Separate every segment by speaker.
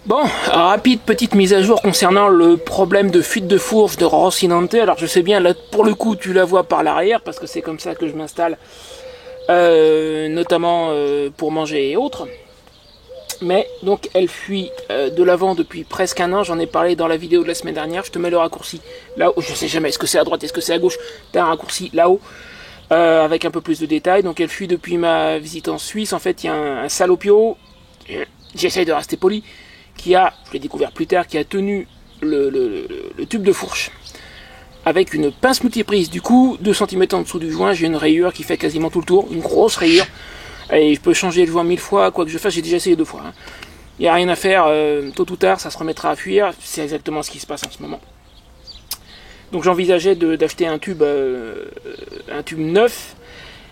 Speaker 1: Bon, rapide petite mise à jour concernant le problème de fuite de fourche de Rocinante. Alors je sais bien, là pour le coup tu la vois par l'arrière parce que c'est comme ça que je m'installe, notamment pour manger et autres. Mais donc elle fuit de l'avant depuis presque un an, j'en ai parlé dans la vidéo de la semaine dernière, je te mets le raccourci là-haut, je sais jamais, est-ce que c'est à droite, est-ce que c'est à gauche, t'as un raccourci là-haut. Avec un peu plus de détails, donc elle fuit depuis ma visite en Suisse. En fait il y a un salopio, j'essaye de rester poli, qui a, je l'ai découvert plus tard, qui a tenu le tube de fourche avec une pince multiprise. Du coup, 2 cm en dessous du joint, j'ai une rayure qui fait quasiment tout le tour, une grosse rayure. Et je peux changer le joint 1000 fois, quoi que je fasse, j'ai déjà essayé 2 fois. Il n'y a rien à faire, tôt ou tard, ça se remettra à fuir. C'est exactement ce qui se passe en ce moment. Donc j'envisageais d'acheter un tube neuf.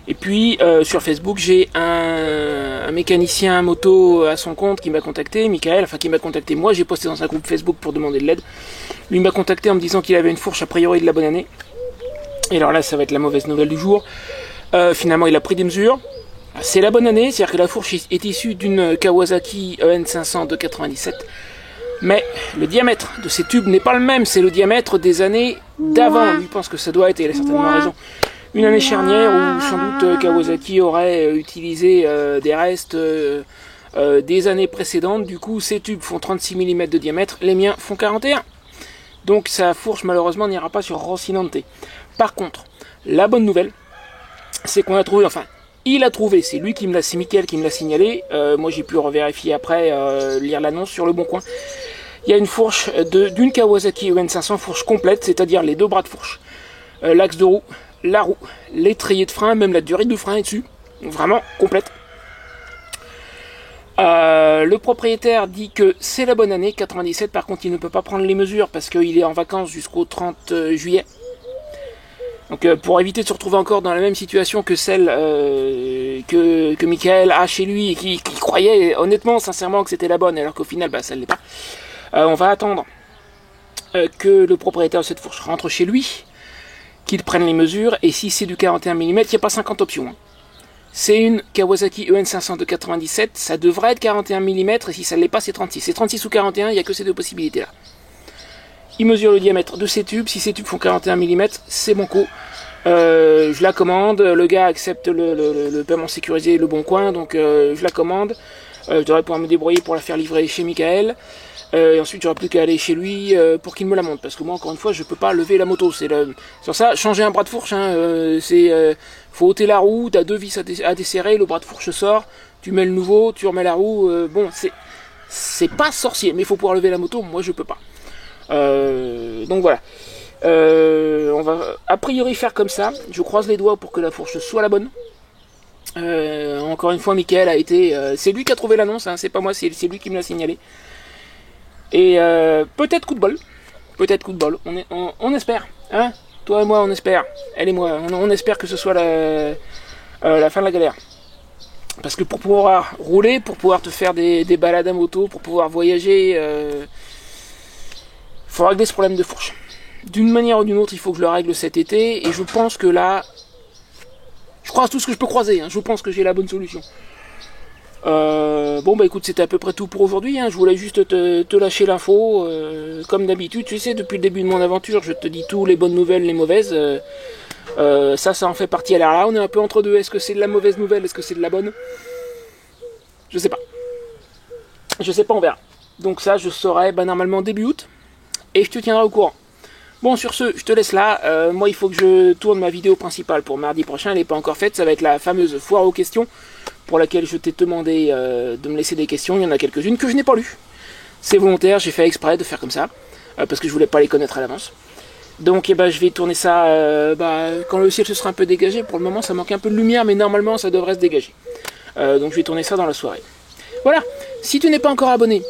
Speaker 1: Et puis sur Facebook, j'ai un mécanicien moto à son compte qui m'a contacté, Michael, enfin qui m'a contacté moi, j'ai posté dans un groupe Facebook pour demander de l'aide. Lui m'a contacté en me disant qu'il avait une fourche a priori de la bonne année. Et alors là, ça va être la mauvaise nouvelle du jour. Finalement, il a pris des mesures. C'est la bonne année, c'est-à-dire que la fourche est issue d'une Kawasaki EN500 de 97. Mais le diamètre de ces tubes n'est pas le même, c'est le diamètre des années d'avant. Lui pense que ça doit être, et il a certainement raison, une année charnière où sans doute Kawasaki aurait utilisé des restes des années précédentes. Du coup, ces tubes font 36 mm de diamètre, les miens font 41. Donc sa fourche malheureusement n'ira pas sur Rocinante. Par contre, la bonne nouvelle, c'est qu'on a trouvé, enfin, il a trouvé, c'est lui qui me l'a, c'est Mickaël qui me l'a signalé. Moi j'ai pu revérifier après, lire l'annonce sur le bon coin. Il y a une fourche d'une Kawasaki EN500, fourche complète, c'est-à-dire les 2 bras de fourche, l'axe de roue, la roue, l'étrier de frein, même la durée de frein est dessus. Donc vraiment complète. Le propriétaire dit que c'est la bonne année, 97, par contre il ne peut pas prendre les mesures parce qu'il est en vacances jusqu'au 30 juillet. Donc pour éviter de se retrouver encore dans la même situation que celle que Michael a chez lui et qui croyait honnêtement, sincèrement que c'était la bonne alors qu'au final bah, ça ne l'est pas. On va attendre que le propriétaire de cette fourche rentre chez lui, qu'il prenne les mesures, et si c'est du 41 mm, il n'y a pas 50 options. Hein. C'est une Kawasaki EN500 de 97, ça devrait être 41 mm, et si ça ne l'est pas, c'est 36. C'est 36 ou 41, il n'y a que ces 2 possibilités-là. Il mesure le diamètre de ces tubes, si ces tubes font 41 mm, c'est bon coup. Je la commande, le gars accepte le paiement sécurisé, le bon coin, donc je la commande. Je devrais pouvoir me débrouiller pour la faire livrer chez Michael. Et ensuite, j'aurai plus qu'à aller chez lui pour qu'il me la monte. Parce que moi, encore une fois, je peux pas lever la moto. Sur ça, changer un bras de fourche, hein, faut ôter la roue, t'as 2 vis à desserrer, le bras de fourche sort, tu mets le nouveau, tu remets la roue. Bon, c'est pas sorcier, mais il faut pouvoir lever la moto. Moi, je peux pas. Donc voilà. On va a priori faire comme ça. Je croise les doigts pour que la fourche soit la bonne. Encore une fois, Michael a été... c'est lui qui a trouvé l'annonce, hein, c'est pas moi, c'est lui qui me l'a signalé. Et peut-être coup de bol. Peut-être coup de bol. On espère. Hein, toi et moi, on espère. Elle et moi, on espère que ce soit la fin de la galère. Parce que pour pouvoir rouler, pour pouvoir te faire des balades à moto, pour pouvoir voyager, faut régler ce problème de fourche. D'une manière ou d'une autre, il faut que je le règle cet été. Et je pense que là, je croise tout ce que je peux croiser. Hein, je pense que j'ai la bonne solution. Bon bah écoute, c'était à peu près tout pour aujourd'hui, hein. Je voulais juste te lâcher l'info, comme d'habitude, tu sais, depuis le début de mon aventure, je te dis tout, les bonnes nouvelles, les mauvaises, ça en fait partie. Alors là, on est un peu entre deux, est-ce que c'est de la mauvaise nouvelle, est-ce que c'est de la bonne? Je sais pas, on verra. Donc ça, je saurai normalement début août, et je te tiendrai au courant. Bon, sur ce, je te laisse là, moi il faut que je tourne ma vidéo principale pour mardi prochain, elle n'est pas encore faite, ça va être la fameuse foire aux questions, pour laquelle je t'ai demandé de me laisser des questions. Il y en a quelques-unes que je n'ai pas lues. C'est volontaire, j'ai fait exprès de faire comme ça, parce que je voulais pas les connaître à l'avance. Donc je vais tourner ça quand le ciel se sera un peu dégagé. Pour le moment ça manque un peu de lumière, mais normalement ça devrait se dégager. Donc je vais tourner ça dans la soirée. Voilà, si tu n'es pas encore abonné,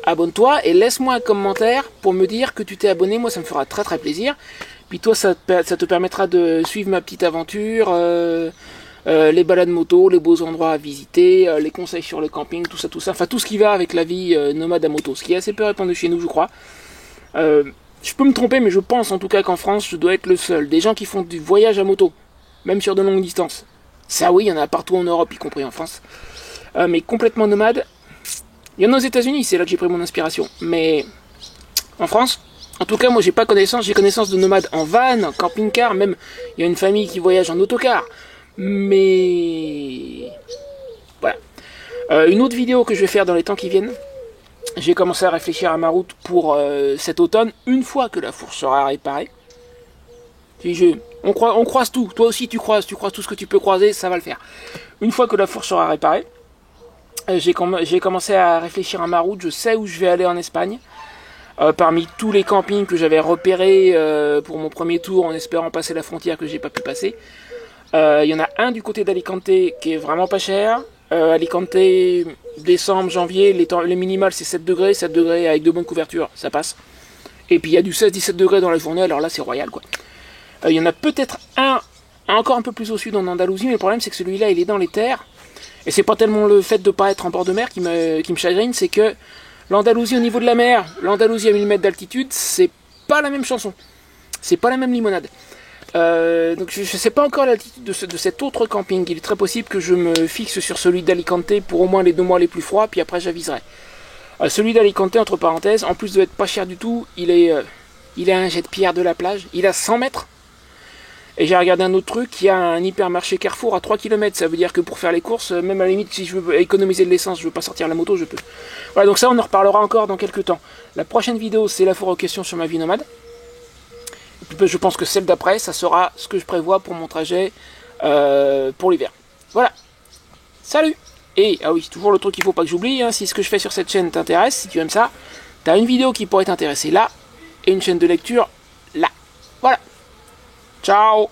Speaker 1: abonne-toi et laisse-moi un commentaire pour me dire que tu t'es abonné. Moi ça me fera très très plaisir. Puis toi ça te permettra de suivre ma petite aventure, les balades moto, les beaux endroits à visiter, les conseils sur le camping, tout ça, enfin tout ce qui va avec la vie nomade à moto, ce qui est assez peu répandu chez nous, je crois. Je peux me tromper, mais je pense en tout cas qu'en France, je dois être le seul. Des gens qui font du voyage à moto, même sur de longues distances. Ça oui, il y en a partout en Europe, y compris en France. Mais complètement nomade, Il y en a aux États-Unis, c'est là que j'ai pris mon inspiration. Mais en France, en tout cas, moi j'ai pas connaissance. J'ai connaissance de nomades en van, en camping-car, même il y a une famille qui voyage en autocar. Mais voilà. Une autre vidéo que je vais faire dans les temps qui viennent. J'ai commencé à réfléchir à ma route pour cet automne, une fois que la fourche sera réparée. On croise tout. Toi aussi tu croises tout ce que tu peux croiser, ça va le faire. Une fois que la fourche sera réparée, j'ai commencé à réfléchir à ma route. Je sais où je vais aller en Espagne. Parmi tous les campings que j'avais repérés pour mon premier tour en espérant passer la frontière que j'ai pas pu passer, il y en a un du côté d'Alicante qui est vraiment pas cher. Alicante, décembre, janvier, les minimales c'est 7 degrés avec de bonnes couvertures, ça passe. Et puis il y a du 16-17 degrés dans la journée, alors là c'est royal quoi. Il y en a peut-être un encore un peu plus au sud en Andalousie, mais le problème c'est que celui-là il est dans les terres. Et c'est pas tellement le fait de pas être en bord de mer qui me chagrine, c'est que l'Andalousie au niveau de la mer, l'Andalousie à 1000 mètres d'altitude, c'est pas la même chanson. C'est pas la même limonade. Donc je ne sais pas encore l'altitude de cet autre camping. Il est très possible que je me fixe sur celui d'Alicante pour au moins les 2 mois les plus froids, puis après j'aviserai. Celui d'Alicante, entre parenthèses, en plus de être pas cher du tout, il est à un jet de pierre de la plage. Il a 100 mètres. Et j'ai regardé un autre truc, il y a un hypermarché Carrefour à 3 km. Ça veut dire que pour faire les courses, même à la limite, si je veux économiser de l'essence, je veux pas sortir la moto, je peux. Voilà, donc ça on en reparlera encore dans quelques temps. La prochaine vidéo, c'est la foire aux questions sur ma vie nomade. Et puis je pense que celle d'après, ça sera ce que je prévois pour mon trajet pour l'hiver. Voilà. Salut! Et, ah oui, toujours le truc qu'il faut pas que j'oublie, hein, si ce que je fais sur cette chaîne t'intéresse, si tu aimes ça, t'as une vidéo qui pourrait t'intéresser là, et une chaîne de lecture là. Voilà. Ciao!